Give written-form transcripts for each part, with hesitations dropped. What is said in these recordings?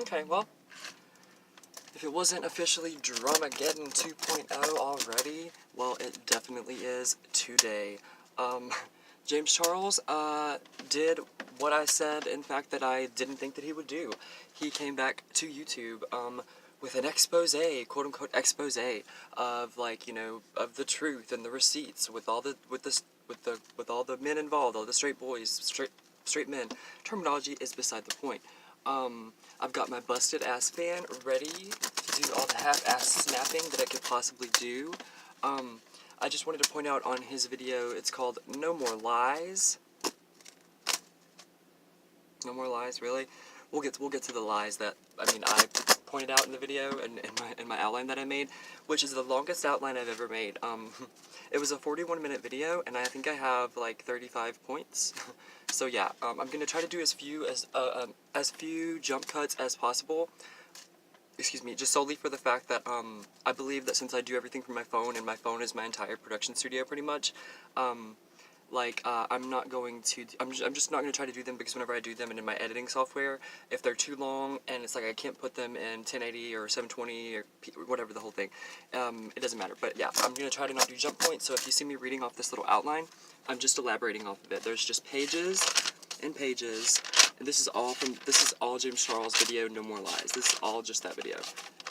Okay, well, if it wasn't officially Dramageddon 2.0 already, well, it definitely is today. James Charles, did what I said, in fact, that I didn't think that he would do. He came back to YouTube, with an expose, quote-unquote expose, of, like, you know, of the truth and the receipts, with all the men involved, all the straight boys, straight men. Terminology is beside the point. I've got my busted ass fan ready to do all the half-ass snapping that I could possibly do. I just wanted to point out on his video, it's called No More Lies. No more lies, really? We'll get to the lies that, I pointed out in the video and in my outline that I made, which is the longest outline I've ever made. It was a 41-minute video, and I think I have like 35 points. So yeah, I'm gonna try to do as few jump cuts as possible. Excuse me, just solely for the fact that I believe that since I do everything from my phone, and my phone is my entire production studio pretty much, I'm just not going to try to do them, because whenever I do them and in my editing software, if they're too long and it's like I can't put them in 1080 or 720 or whatever the whole thing, it doesn't matter. But yeah, I'm going to try to not do jump points, so if you see me reading off this little outline, I'm just elaborating off of it. There's just pages and pages, and this is all James Charles video, No More Lies. This is all just that video.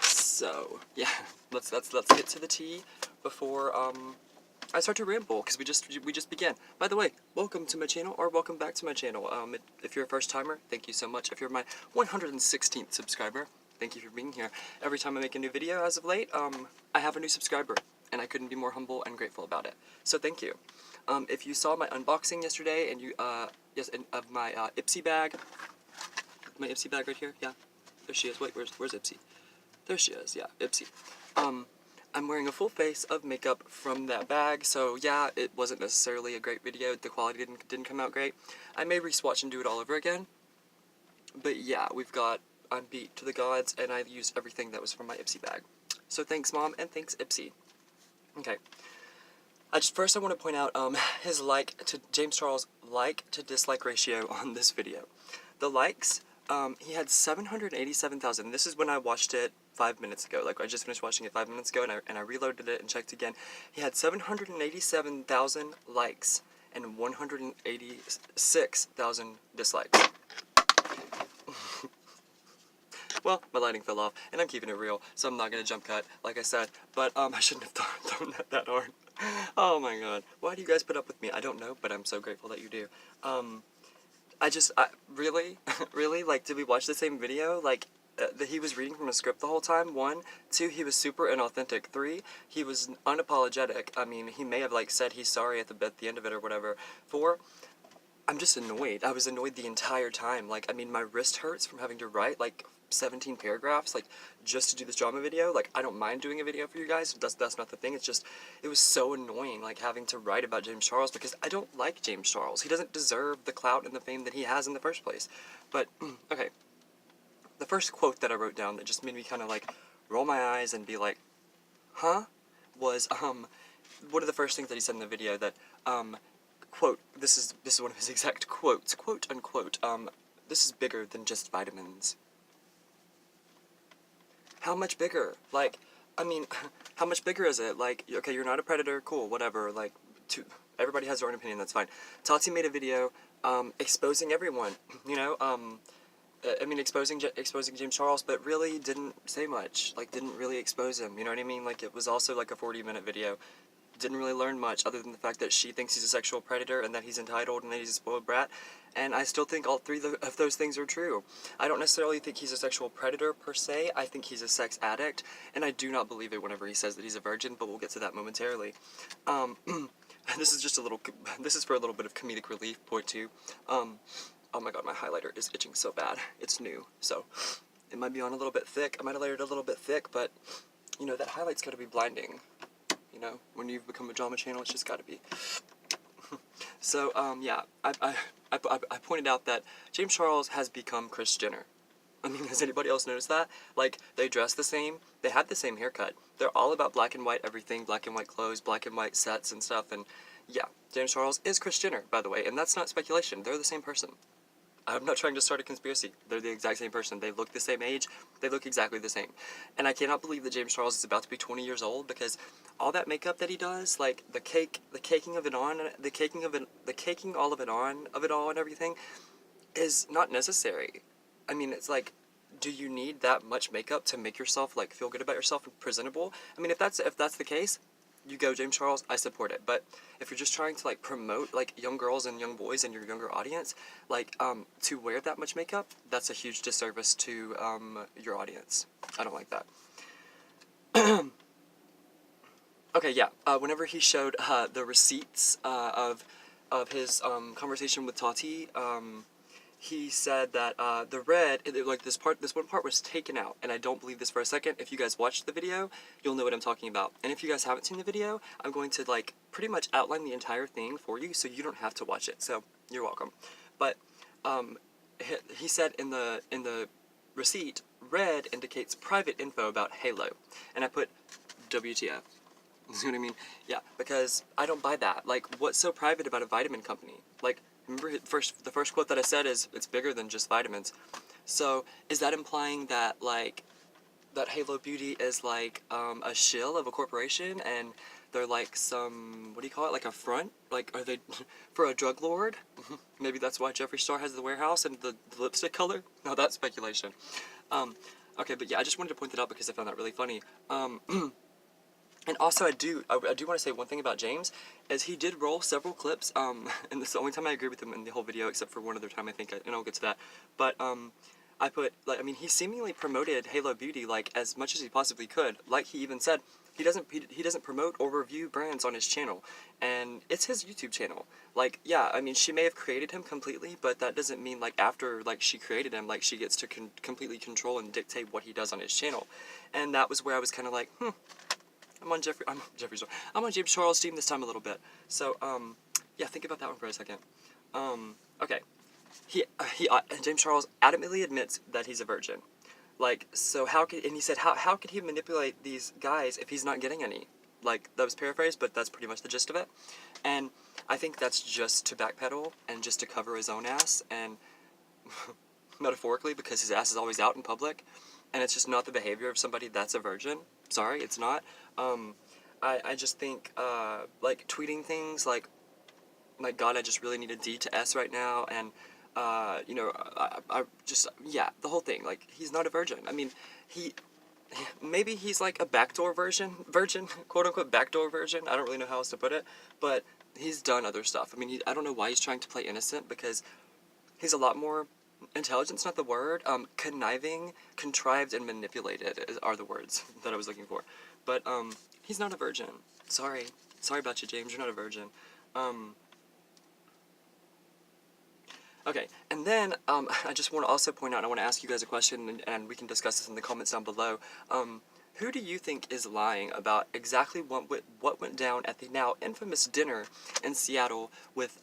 So yeah, let's get to the tea before I start to ramble, because we just began. By the way, welcome to my channel, or welcome back to my channel. If you're a first timer, thank you so much. If you're my 116th subscriber, thank you for being here. Every time I make a new video as of late, I have a new subscriber, and I couldn't be more humble and grateful about it. So thank you. If you saw my unboxing yesterday, and of my Ipsy bag, my Ipsy bag right here, yeah, there she is. Wait, where's Ipsy? There she is. Yeah, Ipsy. I'm wearing a full face of makeup from that bag, so yeah, it wasn't necessarily a great video. The quality didn't come out great. I may re-swatch and do it all over again, but yeah, I'm beat to the gods, and I used everything that was from my Ipsy bag. So thanks, Mom, and thanks, Ipsy. Okay. First I want to point out his James Charles like to dislike ratio on this video. The likes, he had 787,000. This is when I watched it 5 minutes ago. Like, I just finished watching it 5 minutes ago, and I reloaded it and checked again. He had 787,000 likes and 186,000 dislikes. Well, my lighting fell off, and I'm keeping it real, so I'm not going to jump cut, like I said, but I shouldn't have thrown that hard. Oh my god. Why do you guys put up with me? I don't know, but I'm so grateful that you do. Really? Really? Like, did we watch the same video? Like, he was reading from a script the whole time, 1. 2, he was super inauthentic. 3, he was unapologetic. I mean, he may have, like, said he's sorry at the end of it or whatever. 4, I'm just annoyed. I was annoyed the entire time. Like, I mean, my wrist hurts from having to write, like, 17 paragraphs, like, just to do this drama video. Like, I don't mind doing a video for you guys. That's not the thing. It's just, it was so annoying, like, having to write about James Charles, because I don't like James Charles. He doesn't deserve the clout and the fame that he has in the first place. But, okay. The first quote that I wrote down that just made me kind of, like, roll my eyes and be like, huh? Was, one of the first things that he said in the video that, quote, this is one of his exact quotes, quote unquote, this is bigger than just vitamins. How much bigger? Like, I mean, how much bigger is it? Like, okay, you're not a predator, cool, whatever, like, everybody has their own opinion, that's fine. Tati made a video, exposing everyone, you know, exposing James Charles, but really didn't say much, like, didn't really expose him, you know what I mean? Like, it was also, like, a 40-minute video. Didn't really learn much, other than the fact that she thinks he's a sexual predator, and that he's entitled, and that he's a spoiled brat, and I still think all 3 of those things are true. I don't necessarily think he's a sexual predator, per se. I think he's a sex addict, and I do not believe it whenever he says that he's a virgin, but we'll get to that momentarily. This is for a little bit of comedic relief, point 2. Oh my god, my highlighter is itching so bad. It's new, so it might be on a little bit thick. I might have layered it a little bit thick, but, you know, that highlight's gotta be blinding. You know, when you've become a drama channel, it's just gotta be. So, yeah, I pointed out that James Charles has become Kris Jenner. I mean, has anybody else noticed that? Like, they dress the same, they have the same haircut, they're all about black and white everything, black and white clothes, black and white sets and stuff, and yeah, James Charles is Kris Jenner, by the way, and that's not speculation, they're the same person. I'm not trying to start a conspiracy. They're the exact same person. They look the same age. They look exactly the same. And I cannot believe that James Charles is about to be 20 years old, because all that makeup that he does, like the caking of it on, the caking all of it on, of it all and everything, is not necessary. I mean, it's like, do you need that much makeup to make yourself like feel good about yourself and presentable? I mean, if that's the case, you go, James Charles, I support it. But if you're just trying to like promote like young girls and young boys and your younger audience, like to wear that much makeup, that's a huge disservice to your audience. I don't like that. Okay, yeah. Whenever he showed the receipts of his conversation with Tati, he said that the red, like this one part was taken out, and I don't believe this for a second. If you guys watched the video, you'll know what I'm talking about. And if you guys haven't seen the video, I'm going to like pretty much outline the entire thing for you, so you don't have to watch it. So you're welcome. But he said in the receipt, red indicates private info about Halo, and I put WTF. See what I mean? Yeah, because I don't buy that. Like, what's so private about a vitamin company? Like, remember the first quote that I said is, it's bigger than just vitamins. So, is that implying that, like, that Halo Beauty is, like, a shill of a corporation, and they're, like, some, what do you call it, like a front? Like, are they, for a drug lord? Maybe that's why Jeffree Star has the warehouse and the lipstick color? No, that's speculation. Okay, but yeah, I just wanted to point that out because I found that really funny. And also, I do want to say one thing about James, is he did roll several clips, and this is the only time I agree with him in the whole video, except for one other time, I think, and I'll get to that. But, I put, like, I mean, he seemingly promoted Halo Beauty, like, as much as he possibly could. Like he even said, he doesn't promote or review brands on his channel, and it's his YouTube channel. Like, yeah, I mean, she may have created him completely, but that doesn't mean, like, after, like, she created him, like, she gets to completely control and dictate what he does on his channel. And that was where I was kind of like, I'm on James Charles' team this time a little bit. So, yeah, think about that one for a second. Okay. James Charles adamantly admits that he's a virgin. Like, so and he said, how could he manipulate these guys if he's not getting any? Like, that was paraphrased, but that's pretty much the gist of it. And I think that's just to backpedal and just to cover his own ass, and metaphorically, because his ass is always out in public, and it's just not the behavior of somebody that's a virgin. Sorry, it's not. I just think, like, tweeting things like, my God, I just really need a D to S right now, and, you know, I just, yeah, the whole thing, like, he's not a virgin. I mean, maybe he's, like, a backdoor virgin, quote-unquote backdoor virgin, I don't really know how else to put it, but he's done other stuff. I mean, I don't know why he's trying to play innocent, because he's a lot more, intelligent's not the word, conniving, contrived, and manipulated are the words that I was looking for. But, he's not a virgin. Sorry about you, James, you're not a virgin. Okay, and then, I just want to also point out, I want to ask you guys a question, and we can discuss this in the comments down below. Who do you think is lying about exactly what went down at the now infamous dinner in Seattle with,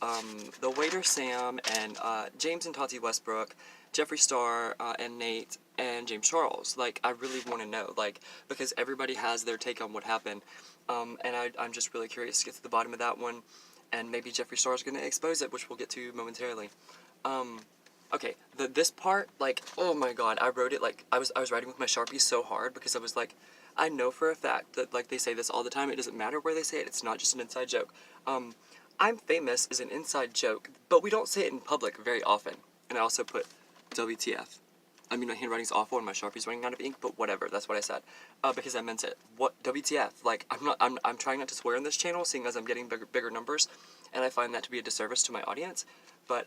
the waiter Sam, and, James and Tati Westbrook, Jeffree Star, and Nate, and James Charles? Like, I really want to know, like, because everybody has their take on what happened, and I'm just really curious to get to the bottom of that one, and maybe Jeffree Star is going to expose it, which we'll get to momentarily. Okay, this part, like, oh my God, I wrote it, like, I was writing with my Sharpie so hard, because I was like, I know for a fact that, like, they say this all the time, it doesn't matter where they say it, it's not just an inside joke. I'm famous is an inside joke, but we don't say it in public very often. And I also put WTF. I mean, my handwriting's awful and my Sharpie's running out of ink, but whatever, that's what I said. Because I meant it. What, WTF? Like, I'm trying not to swear on this channel, seeing as I'm getting bigger numbers, and I find that to be a disservice to my audience, but,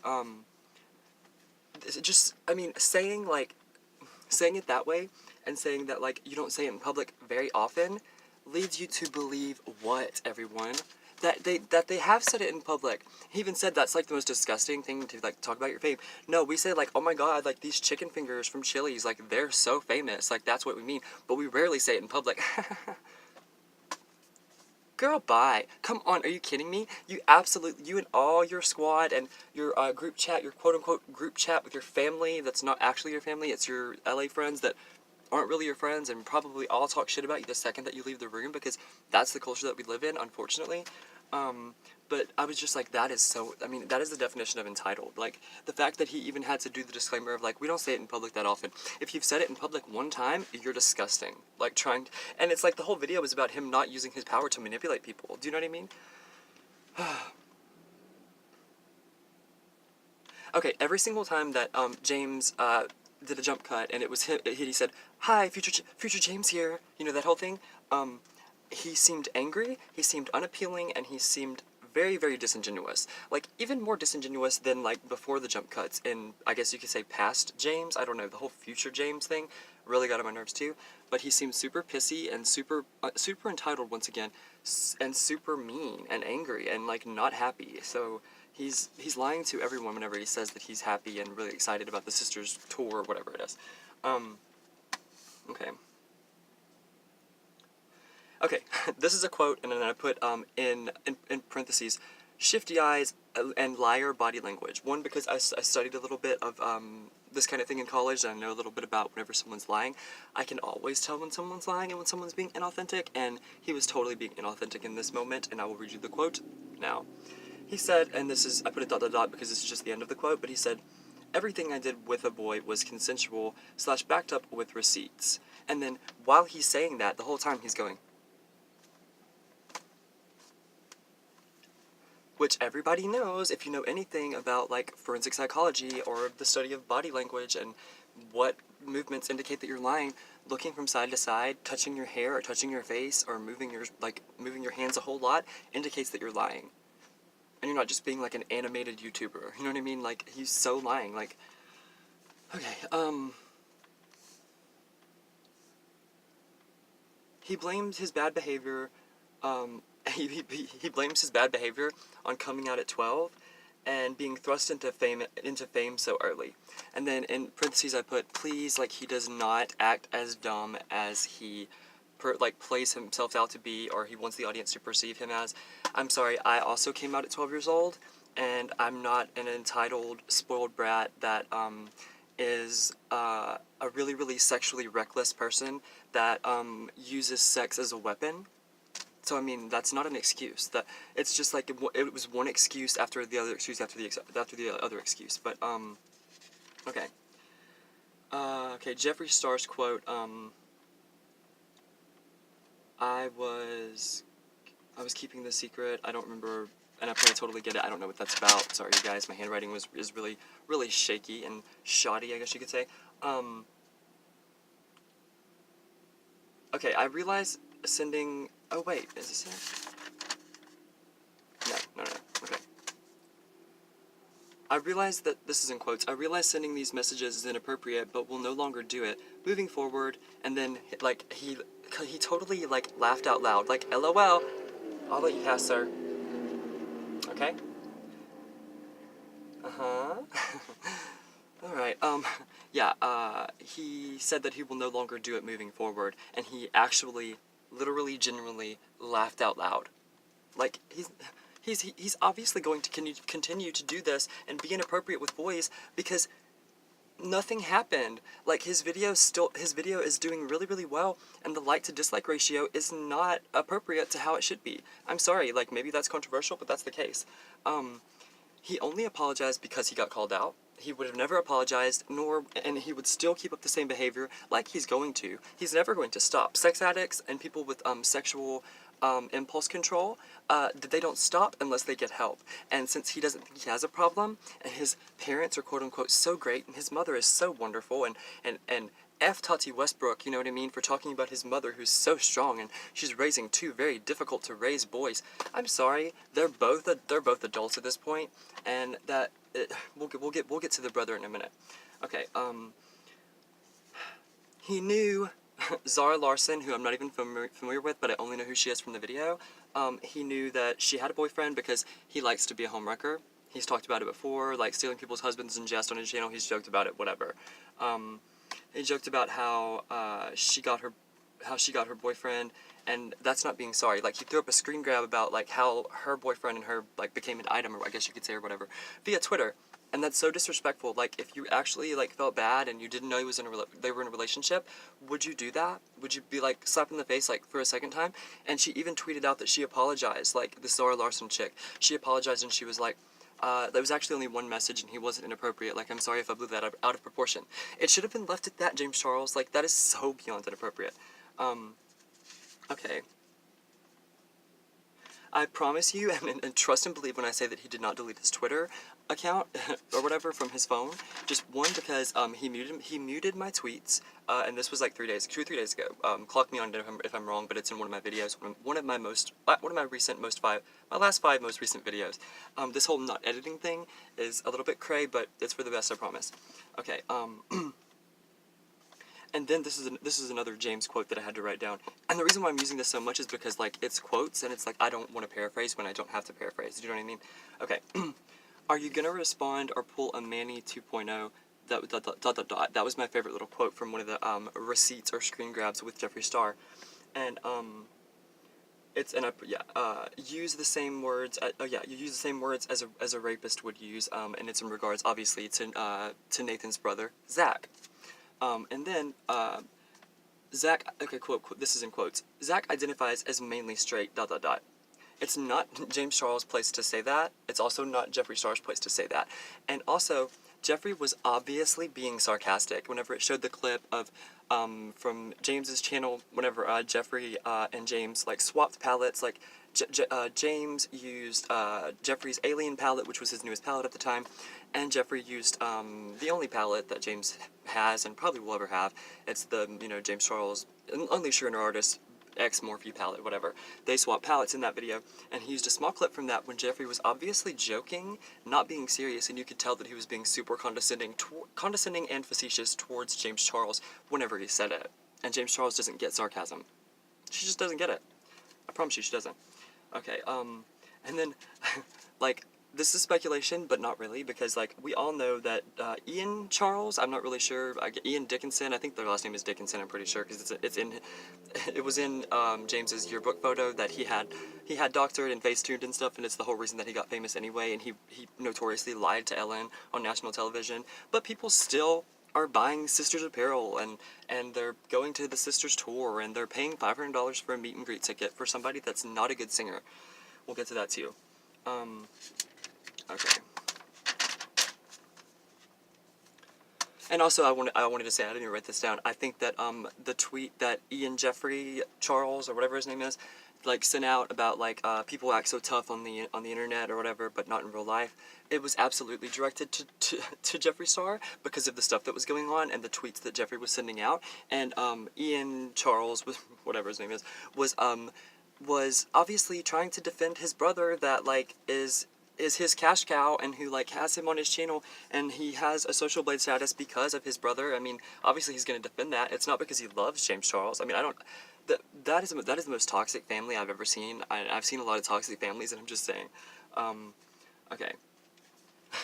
just, I mean, saying it that way, and saying that, like, you don't say it in public very often, leads you to believe what, everyone? That they have said it in public. He even said that's, like, the most disgusting thing to, like, talk about your fame. No, we say, like, oh my God, like, these chicken fingers from Chili's, like, they're so famous, like, that's what we mean, but we rarely say it in public. Girl, bye. Come on, are you kidding me? You and all your squad and your group chat, your quote-unquote group chat with your family that's not actually your family, it's your LA friends that aren't really your friends and probably all talk shit about you the second that you leave the room, because that's the culture that we live in, unfortunately. But I was just like, that is so, I mean, that is the definition of entitled. Like, the fact that he even had to do the disclaimer of, like, we don't say it in public that often. If you've said it in public one time, you're disgusting. Like, and it's like the whole video was about him not using his power to manipulate people. Do you know what I mean? Okay, every single time that, James, did a jump cut, and it was him, he said, "Hi, future James here," you know, that whole thing, he seemed angry, he seemed unappealing, and he seemed very, very disingenuous. Like, even more disingenuous than, like, before the jump cuts in, I guess you could say, past James. I don't know, the whole future James thing really got on my nerves too. But he seemed super pissy and super entitled once again, and super mean and angry and, like, not happy. So he's lying to everyone whenever he says that he's happy and really excited about the Sisters tour or whatever it is. Okay. Okay, this is a quote, and then I put in parentheses, shifty eyes and liar body language. One, because I studied a little bit of this kind of thing in college, and I know a little bit about whenever someone's lying. I can always tell when someone's lying and when someone's being inauthentic, and he was totally being inauthentic in this moment, and I will read you the quote now. He said, and this is, I put a ... because this is just the end of the quote, but he said, "Everything I did with a boy was consensual / backed up with receipts." And then, while he's saying that, the whole time he's going, which everybody knows if you know anything about, like, forensic psychology or the study of body language and what movements indicate that you're lying. Looking from side to side, touching your hair or touching your face, or moving your hands a whole lot indicates that you're lying. And you're not just being like an animated YouTuber. You know what I mean? Like, he's so lying. Like, okay, he blamed his bad behavior, he blames his bad behavior on coming out at 12 and being thrust into fame so early. And then in parentheses I put, please, like, he does not act as dumb as he plays himself out to be, or he wants the audience to perceive him as. I'm sorry, I also came out at 12 years old, and I'm not an entitled, spoiled brat that is a really, really sexually reckless person that uses sex as a weapon. So, I mean, that's not an excuse. It's just like it was one excuse after the other excuse after the other excuse. But okay. Okay, Jeffree Star's quote. I was keeping the secret. I don't remember, and I probably totally get it. I don't know what that's about. Sorry, you guys. My handwriting is really, really shaky and shoddy, I guess you could say. Okay, I realized sending. Oh wait, is this it? No. Okay. I realize that this is in quotes. I realize sending these messages is inappropriate, but will no longer do it. Moving forward, and then like he totally like laughed out loud, like LOL. I'll let you pass, sir. Okay. All right. Yeah. He said that he will no longer do it moving forward, and he actually, literally, genuinely laughed out loud. Like he's obviously going to continue to do this and be inappropriate with boys because nothing happened. Like, his video is doing really, really well, and the like to dislike ratio is not appropriate to how it should be. I'm sorry, like, maybe that's controversial, but that's the case. He only apologized because he got called out. He would have never apologized, and he would still keep up the same behavior like he's going to. He's never going to stop. Sex addicts and people with sexual impulse control, they don't stop unless they get help. And since he doesn't think he has a problem, and his parents are quote-unquote so great, and his mother is so wonderful, and F. Tati Westbrook, you know what I mean, for talking about his mother who's so strong, and she's raising two very difficult to raise boys. I'm sorry, they're both adults at this point, and that we'll get to the brother in a minute. Okay, he knew Zara Larsson, who I'm not even familiar with, but I only know who she is from the video. He knew that she had a boyfriend because he likes to be a homewrecker. He's talked about it before, like stealing people's husbands in jest on his channel. He's joked about it, whatever. He joked about how she got her boyfriend, and that's not being sorry. Like, he threw up a screen grab about like how her boyfriend and her like became an item, or I guess you could say, or whatever, via Twitter. And that's so disrespectful. Like, if you actually, like, felt bad and you didn't know he was they were in a relationship, would you do that? Would you be, like, slapped in the face, like, for a second time? And she even tweeted out that she apologized, like, the Zara Larson chick. She apologized and she was like, there was actually only one message and he wasn't inappropriate. Like, I'm sorry if I blew that out of proportion. It should have been left at that, James Charles. Like, that is so beyond inappropriate. Okay. I promise you, and trust and believe when I say that he did not delete his Twitter account or whatever from his phone. Just one, because he muted my tweets, and this was like 2 or 3 days ago. Clock me on it if I'm wrong, but it's in one of my videos, one of my last 5 most recent videos. This whole not editing thing is a little bit cray, but it's for the best, I promise. Okay. And then this is another James quote that I had to write down. And the reason why I'm using this so much is because, like, it's quotes, and it's like I don't want to paraphrase when I don't have to paraphrase. Do you know what I mean? Okay. Are you gonna respond or pull a Manny 2.0? That was my favorite little quote from one of the receipts or screen grabs with Jeffree Star. And use the same words. You use the same words as a rapist would use. And it's in regards, obviously, to Nathan's brother, Zach. And then, Zach, okay, quote, this is in quotes. Zach identifies as mainly straight, ... It's not James Charles' place to say that. It's also not Jeffree Star's place to say that. And also, Jeffree was obviously being sarcastic whenever it showed the clip of, from James's channel, whenever, Jeffree, and James, like, swapped palettes, like, James used, Jeffree's Alien palette, which was his newest palette at the time, and Jeffree used, the only palette that James has and probably will ever have. It's the, James Charles, Unleash Your Inner Artist, X Morphe palette, whatever. They swapped palettes in that video, and he used a small clip from that when Jeffree was obviously joking, not being serious, and you could tell that he was being super condescending and facetious towards James Charles whenever he said it. And James Charles doesn't get sarcasm. She just doesn't get it. I promise you, she doesn't. Okay, and then, like, this is speculation, but not really, because, like, we all know that, Ian Charles, I'm not really sure, Ian Dickinson, I think their last name is Dickinson, I'm pretty sure, because it was in, James's yearbook photo that he had doctored and face-tuned and stuff, and it's the whole reason that he got famous anyway, and he notoriously lied to Ellen on national television, but people still are buying Sisters apparel, and they're going to the Sisters tour, and they're paying $500 for a meet and greet ticket for somebody that's not a good singer. We'll get to that too. Okay. And also, I wanted to say, I didn't write this down, I think that, the tweet that Ian Jeffree Charles, or whatever his name is, like, sent out about, like, people act so tough on the internet or whatever, but not in real life, it was absolutely directed to Jeffree Star because of the stuff that was going on and the tweets that Jeffree was sending out, and, Ian Charles, whatever his name is, was obviously trying to defend his brother that, like, is his cash cow and who, like, has him on his channel, and he has a Social Blade status because of his brother. I mean, obviously he's going to defend that. It's not because he loves James Charles. I mean, that is the most toxic family I've ever seen. I've seen a lot of toxic families, and I'm just saying. Okay.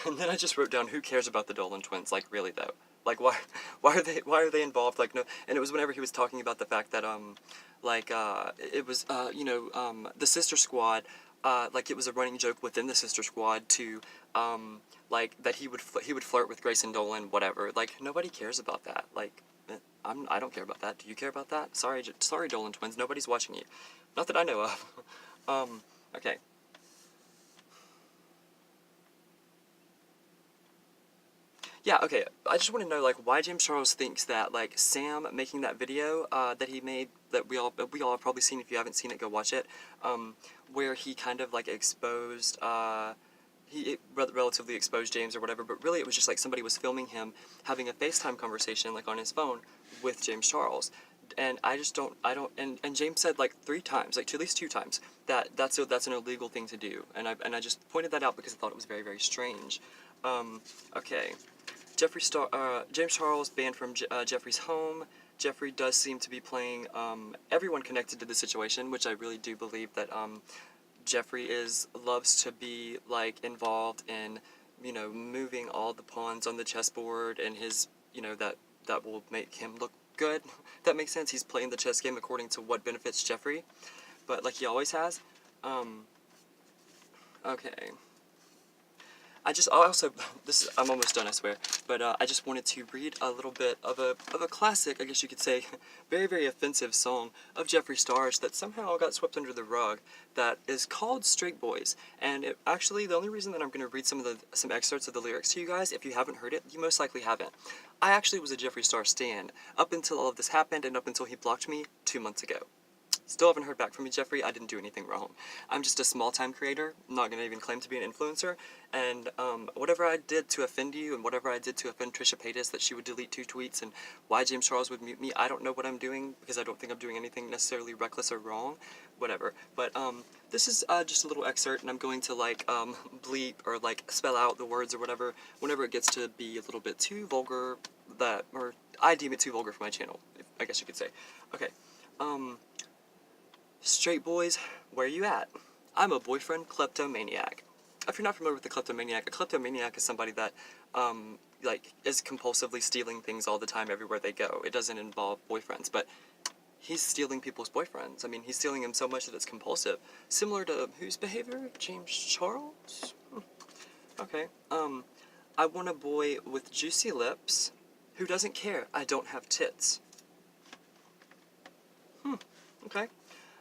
And then I just wrote down, who cares about the Dolan twins? Like, really, though? Like, why are they involved? Like, no, and it was whenever he was talking about the fact that, it was, the Sister Squad, like, it was a running joke within the Sister Squad to, like, that he would flirt with Grayson Dolan, whatever. Like, nobody cares about that. Like, I don't care about that. Do you care about that? Sorry, Dolan twins. Nobody's watching you. Not that I know of. Okay. Yeah, okay, I just want to know, like, why James Charles thinks that, like, Sam making that video, that he made, that we all have probably seen. If you haven't seen it, go watch it, where he kind of, like, exposed, relatively exposed James or whatever, but really it was just, like, somebody was filming him having a FaceTime conversation, like, on his phone with James Charles, and and James said, like, 3 times, like, at least 2 times, that's an illegal thing to do, and I just pointed that out because I thought it was very, very strange. Okay. James Charles banned from Jeffree's home. Jeffree does seem to be playing everyone connected to the situation, which I really do believe that Jeffree loves to be, like, involved in, moving all the pawns on the chessboard, and his, that will make him look good. That makes sense. He's playing the chess game according to what benefits Jeffree, but like he always has. Okay. I'm almost done, I swear, but I just wanted to read a little bit of a classic, I guess you could say, very, very offensive song of Jeffree Star's that somehow got swept under the rug, that is called Straight Boys. And actually, the only reason that I'm going to read some excerpts of the lyrics to you guys, if you haven't heard it, you most likely haven't. I actually was a Jeffree Star stan up until all of this happened and up until he blocked me 2 months ago. Still haven't heard back from you, Jeffree. I didn't do anything wrong. I'm just a small-time creator, not going to even claim to be an influencer, and whatever I did to offend you, and whatever I did to offend Trisha Paytas, that she would delete 2 tweets, and why James Charles would mute me, I don't know what I'm doing, because I don't think I'm doing anything necessarily reckless or wrong, whatever. But this is just a little excerpt, and I'm going to, like, bleep, or, like, spell out the words or whatever, whenever it gets to be a little bit too vulgar, or I deem it too vulgar for my channel, I guess you could say. Okay, Straight boys, where you at? I'm a boyfriend kleptomaniac. If you're not familiar with a kleptomaniac is somebody that, like, is compulsively stealing things all the time everywhere they go. It doesn't involve boyfriends, but he's stealing people's boyfriends. I mean, he's stealing them so much that it's compulsive. Similar to whose behavior? James Charles? Okay. I want a boy with juicy lips who doesn't care I don't have tits. Okay.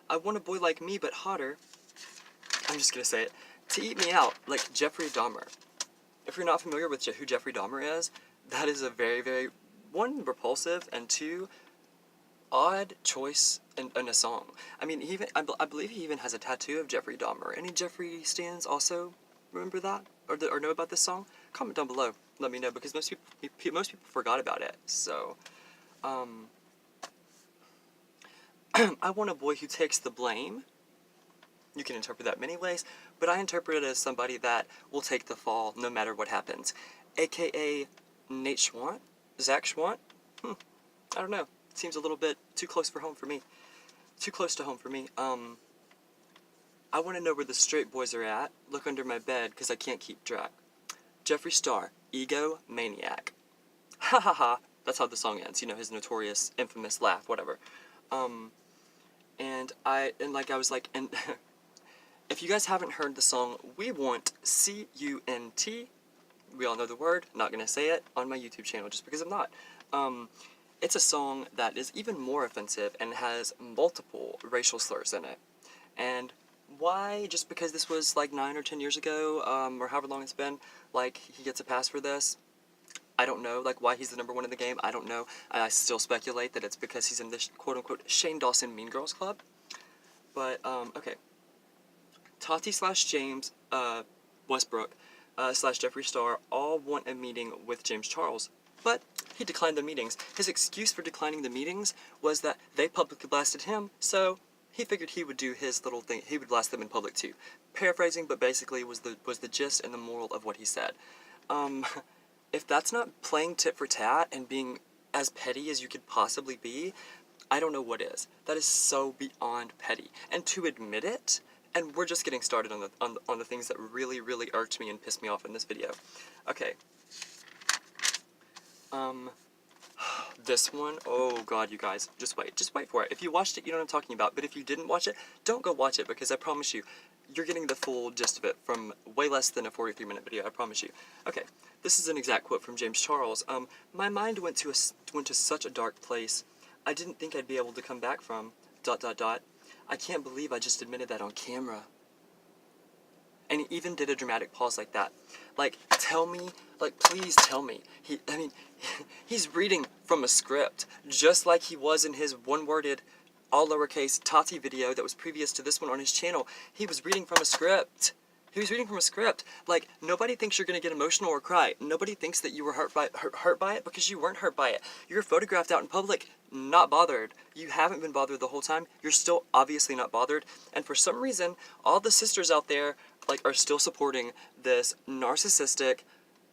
I want a boy like me, but hotter. I'm just gonna say it. To eat me out, like Jeffrey Dahmer. If you're not familiar with who Jeffrey Dahmer is, that is a very, very, 1, repulsive, and 2, odd choice in a song. I mean, I believe he even has a tattoo of Jeffrey Dahmer. Any Jeffree stans also remember that? Or know about this song? Comment down below. Let me know, because most people forgot about it. So, I want a boy who takes the blame. You can interpret that many ways, but I interpret it as somebody that will take the fall no matter what happens. AKA Nate Schwandt? Zach Schwandt? I don't know. Seems a little bit too close for home for me. Too close to home for me. I want to know where the straight boys are at. Look under my bed, because I can't keep track. Jeffree Star, ego maniac. Ha ha ha. That's how the song ends. You know, his notorious, infamous laugh, whatever. And if you guys haven't heard the song We Want C-U-N-T, we all know the word, not gonna say it on my YouTube channel just because I'm not. It's a song that is even more offensive and has multiple racial slurs in it. And why? Just because this was like 9 or 10 years ago, or however long it's been, like, he gets a pass for this? I don't know, like, why he's the #1 in the game, I don't know. I still speculate that it's because he's in this quote-unquote Shane Dawson Mean Girls Club. But, okay. Tati/James Westbrook / Jeffree Star all want a meeting with James Charles, but he declined the meetings. His excuse for declining the meetings was that they publicly blasted him, so he figured he would do his little thing. He would blast them in public too. Paraphrasing, but basically was the gist and the moral of what he said. If that's not playing tit for tat and being as petty as you could possibly be, I don't know what is. That is so beyond petty. And to admit it, and we're just getting started on the things that really, really irked me and pissed me off in this video. Okay. This one, oh god, you guys, just wait for it. If you watched it, you know what I'm talking about, but if you didn't watch it, don't go watch it, because I promise you, you're getting the full gist of it from way less than a 43-minute video, I promise you. Okay, this is an exact quote from James Charles. My mind went to such a dark place, I didn't think I'd be able to come back from, ... I can't believe I just admitted that on camera. And he even did a dramatic pause like that. Like, tell me, like, please tell me. He's reading from a script, just like he was in his one-worded, all lowercase Tati video that was previous to this one on his channel. He was reading from a script. He was reading from a script. Like, nobody thinks you're gonna get emotional or cry. Nobody thinks that you were hurt by it because you weren't hurt by it. You're photographed out in public, not bothered. You haven't been bothered the whole time. You're still obviously not bothered. And for some reason, all the sisters out there, like, are still supporting this narcissistic,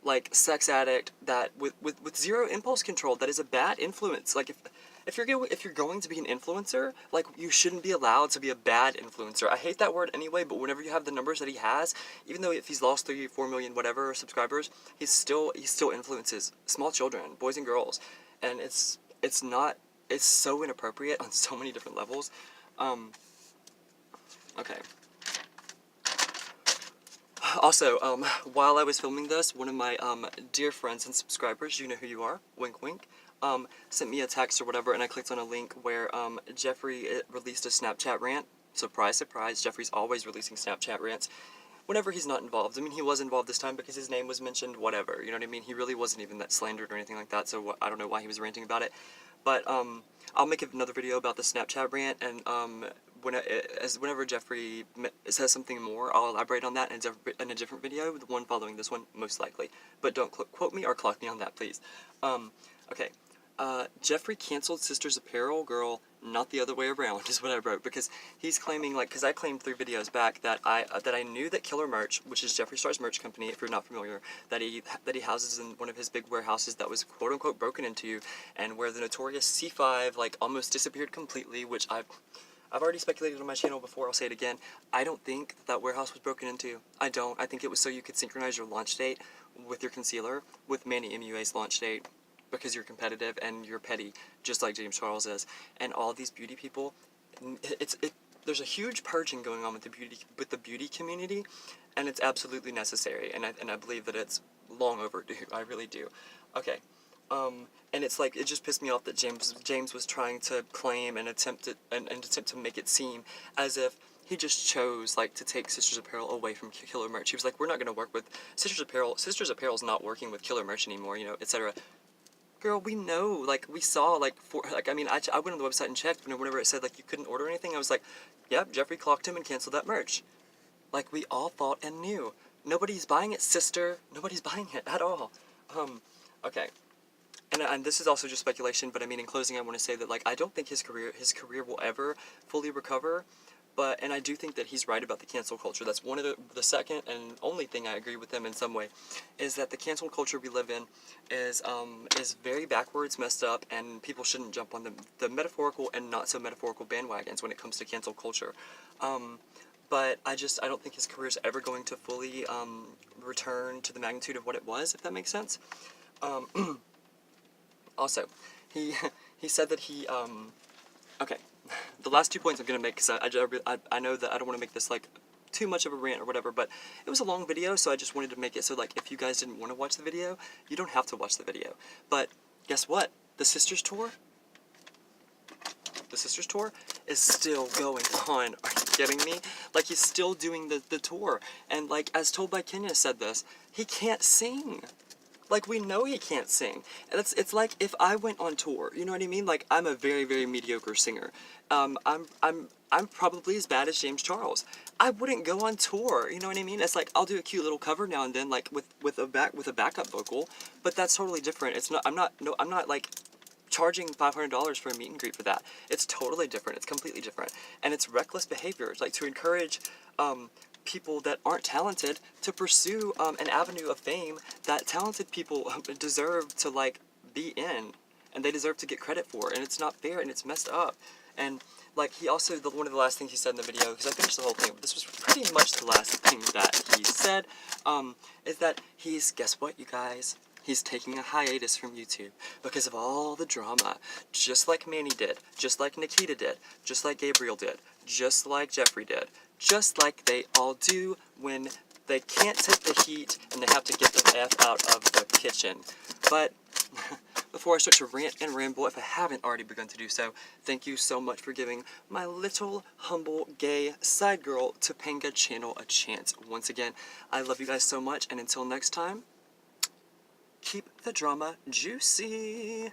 like, sex addict that with zero impulse control, that is a bad influence. Like, if you're going to be an influencer, like, you shouldn't be allowed to be a bad influencer. I hate that word anyway, but whenever you have the numbers that he has, even though if he's lost 3, 4 million, whatever, subscribers, he still influences small children, boys and girls. And it's so inappropriate on so many different levels. Okay. Also, while I was filming this, one of my dear friends and subscribers, you know who you are, wink wink, sent me a text or whatever, and I clicked on a link where Jeffree released a Snapchat rant. Surprise, surprise, Jeffree's always releasing Snapchat rants whenever he's not involved. I mean, he was involved this time because his name was mentioned, whatever, you know what I mean? He really wasn't even that slandered or anything like that, so I don't know why he was ranting about it. But I'll make another video about the Snapchat rant, and whenever Jeffree says something more, I'll elaborate on that in a different video, the one following this one, most likely. But don't quote me or clock me on that, please. Okay. Jeffree canceled Sisters Apparel, girl, not the other way around, is what I wrote, because he's claiming, like, because I claimed 3 videos back that I knew that Killer Merch, which is Jeffree Star's merch company, if you're not familiar, that he houses in one of his big warehouses that was quote-unquote broken into, and where the notorious C5, like, almost disappeared completely, which I've already speculated on my channel before, I'll say it again. I don't think that warehouse was broken into. I don't. I think it was so you could synchronize your launch date with your concealer with Manny MUA's launch date, because you're competitive and you're petty, just like James Charles is. And all these beauty people, there's a huge purging going on with the beauty community, and it's absolutely necessary. And I believe that it's long overdue. I really do. Okay. And it's like, it just pissed me off that James was trying to claim and attempt to make it seem as if he just chose, like, to take Sisters Apparel away from Killer Merch. He was like, we're not going to work with Sisters Apparel. Sisters Apparel's not working with Killer Merch anymore, you know, etc. Girl, we know, like, we saw, like, I mean, I went on the website and checked, and whenever it said, like, you couldn't order anything, I was like, yep, Jeffree clocked him and canceled that merch. Like, we all thought and knew. Nobody's buying it, sister. Nobody's buying it at all. Okay. And this is also just speculation, but I mean, in closing, I want to say that, like, I don't think his career will ever fully recover. And I do think that he's right about the cancel culture. That's one of the second and only thing I agree with him in some way, is that the cancel culture we live in is very backwards, messed up, and people shouldn't jump on the metaphorical and not so metaphorical bandwagons when it comes to cancel culture. But I don't think his career is ever going to fully return to the magnitude of what it was, if that makes sense. Also, he said that he okay. The last 2 points I'm going to make, because I know that I don't want to make this, like, too much of a rant or whatever, but it was a long video, so I just wanted to make it so, like, if you guys didn't want to watch the video, you don't have to watch the video. But guess what? The Sisters Tour is still going on. Are you kidding me? Like, he's still doing the tour. And, like, as Told by Kenya said this, he can't sing. Like, we know he can't sing. And it's like if I went on tour, you know what I mean? Like, I'm a very, very mediocre singer. I'm probably as bad as James Charles. I wouldn't go on tour, you know what I mean? It's like, I'll do a cute little cover now and then, like, with a backup vocal, but that's totally different. It's not, I'm not, like, charging $500 for a meet and greet for that. It's totally different. It's completely different. And it's reckless behavior. It's like to encourage, people that aren't talented to pursue an avenue of fame that talented people deserve to, like, be in, and they deserve to get credit for, and it's not fair, and it's messed up. And, like, he also, one of the last things he said in the video, because I finished the whole thing, but this was pretty much the last thing that he said, is that guess what, you guys? He's taking a hiatus from YouTube because of all the drama, just like Manny did, just like Nikita did, just like Gabriel did, just like Jeffree did, just like they all do when they can't take the heat and they have to get the F out of the kitchen. But before I start to rant and ramble, if I haven't already begun to do so, thank you so much for giving my little humble gay side girl Topanga channel a chance. Once again, I love you guys so much, and until next time, keep the drama juicy.